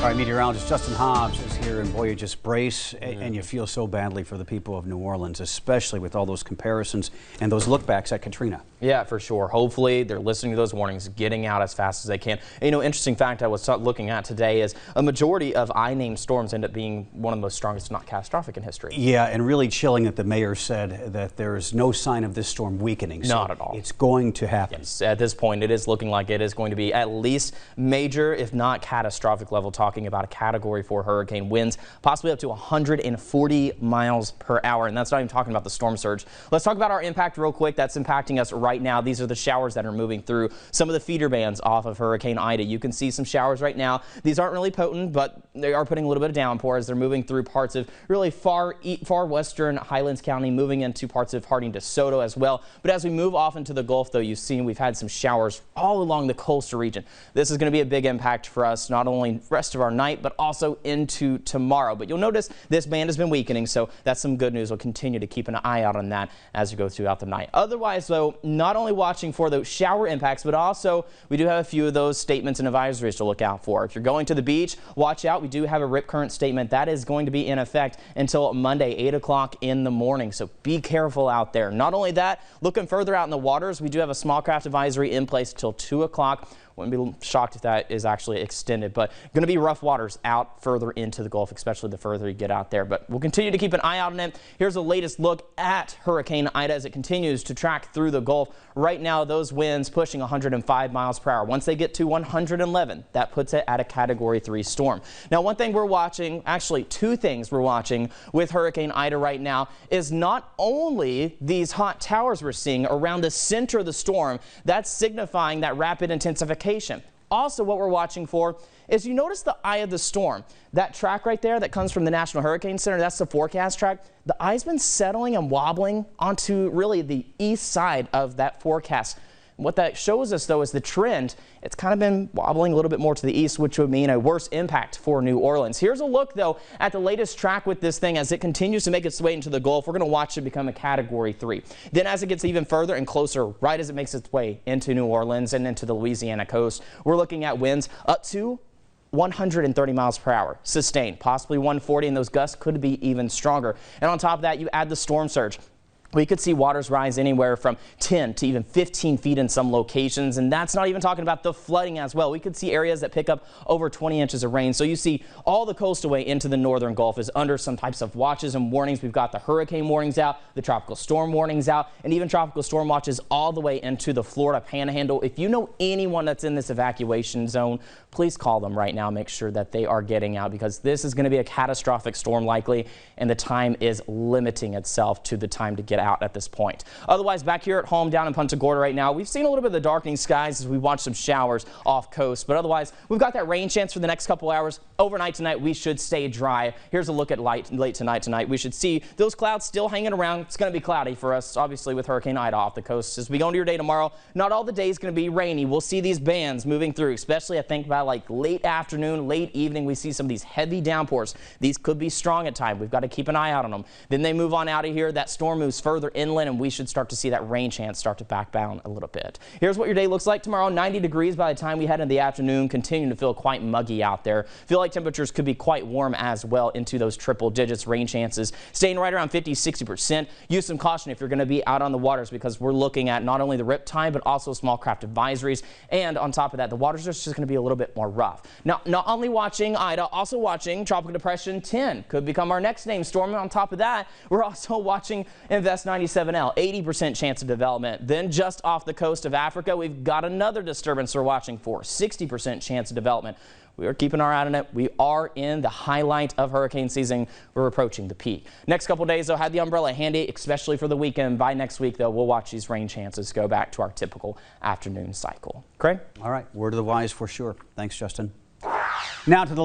All right, meteorologist Justin Hobbs is here, and boy, you just brace, and you feel so badly for the people of New Orleans, especially with all those comparisons and those lookbacks at Katrina. Yeah, for sure. Hopefully they're listening to those warnings, getting out as fast as they can. And, you know, interesting fact I was looking at today is a majority of I-named storms end up being one of the most strongest, if not catastrophic, in history. Yeah, and really chilling that the mayor said that there's no sign of this storm weakening. So not at all. It's going to happen. Yes, at this point, it is looking like it is going to be at least major, if not catastrophic level, talking about a Category 4 hurricane, winds possibly up to 140 miles per hour. And that's not even talking about the storm surge. Let's talk about our impact real quick. That's impacting us right now. These are the showers that are moving through some of the feeder bands off of Hurricane Ida. You can see some showers right now. These aren't really potent, but they are putting a little bit of downpour as they're moving through parts of really far western Highlands County, moving into parts of Harding DeSoto as well. But as we move off into the Gulf, though, you've seen we've had some showers all along the coastal region. This is going to be a big impact for us, not only the rest of our night, but also into tomorrow. But you'll notice this band has been weakening, so that's some good news. We'll continue to keep an eye out on that as we go throughout the night. Otherwise, though, not only watching for those shower impacts, but also we do have a few of those statements and advisories to look out for. If you're going to the beach, watch out. We do have a rip current statement that is going to be in effect until Monday, 8 o'clock in the morning. So be careful out there. Not only that, looking further out in the waters, we do have a small craft advisory in place till 2 o'clock. Wouldn't be shocked if that is actually extended, but going to be rough waters out further into the Gulf, especially the further you get out there. But we'll continue to keep an eye out on it. Here's the latest look at Hurricane Ida as it continues to track through the Gulf. Right now, those winds pushing 105 miles per hour. Once they get to 111, that puts it at a Category 3 storm. Now, one thing we're watching, actually two things we're watching with Hurricane Ida right now is not only these hot towers we're seeing around the center of the storm, that's signifying that rapid intensification. Also, what we're watching for is, you notice the eye of the storm, that track right there that comes from the National Hurricane Center, that's the forecast track. The eye's been settling and wobbling onto really the east side of that forecast. What that shows us, though, is the trend. It's kind of been wobbling a little bit more to the east, which would mean a worse impact for New Orleans. Here's a look, though, at the latest track with this thing as it continues to make its way into the Gulf. We're going to watch it become a Category 3. Then as it gets even further and closer, right as it makes its way into New Orleans and into the Louisiana coast, we're looking at winds up to 130 miles per hour, sustained, possibly 140, and those gusts could be even stronger. And on top of that, you add the storm surge. We could see waters rise anywhere from 10 to even 15 feet in some locations, and that's not even talking about the flooding as well. We could see areas that pick up over 20 inches of rain. So you see all the coastal way into the northern Gulf is under some types of watches and warnings. We've got the hurricane warnings out, the tropical storm warnings out, and even tropical storm watches all the way into the Florida Panhandle. If you know anyone that's in this evacuation zone, please call them right now. Make sure that they are getting out, because this is going to be a catastrophic storm likely, and the time is limiting itself to the time to get out at this point. Otherwise, back here at home down in Punta Gorda right now, we've seen a little bit of the darkening skies as we watch some showers off coast, but otherwise we've got that rain chance for the next couple hours. Overnight tonight we should stay dry. Here's a look at late tonight. We should see those clouds still hanging around. It's going to be cloudy for us, obviously, with Hurricane Ida off the coast. As we go into your day tomorrow, not all the day is going to be rainy. We'll see these bands moving through, especially I think by like late afternoon, late evening. We see some of these heavy downpours. These could be strong at times. We've got to keep an eye out on them. Then they move on out of here. That storm moves further inland, and we should start to see that rain chance start to back down a little bit. Here's what your day looks like tomorrow. 90 degrees by the time we head into the afternoon, continuing to feel quite muggy out there. Feel like temperatures could be quite warm as well into those triple digits. Rain chances staying right around 50-60%. Use some caution if you're going to be out on the waters, because we're looking at not only the rip time but also small craft advisories. And on top of that, the waters are just going to be a little bit more rough. Now, not only watching Ida, also watching Tropical Depression 10 could become our next named storm. And on top of that, we're also watching Invest 97L, 80% chance of development. Then just off the coast of Africa, we've got another disturbance we're watching for, 60% chance of development. We are keeping our eye on it. We are in the highlight of hurricane season. We're approaching the peak. Next couple days, though, have the umbrella handy, especially for the weekend. By next week, though, we'll watch these rain chances go back to our typical afternoon cycle. Craig? All right, word of the wise for sure. Thanks, Justin. Now to the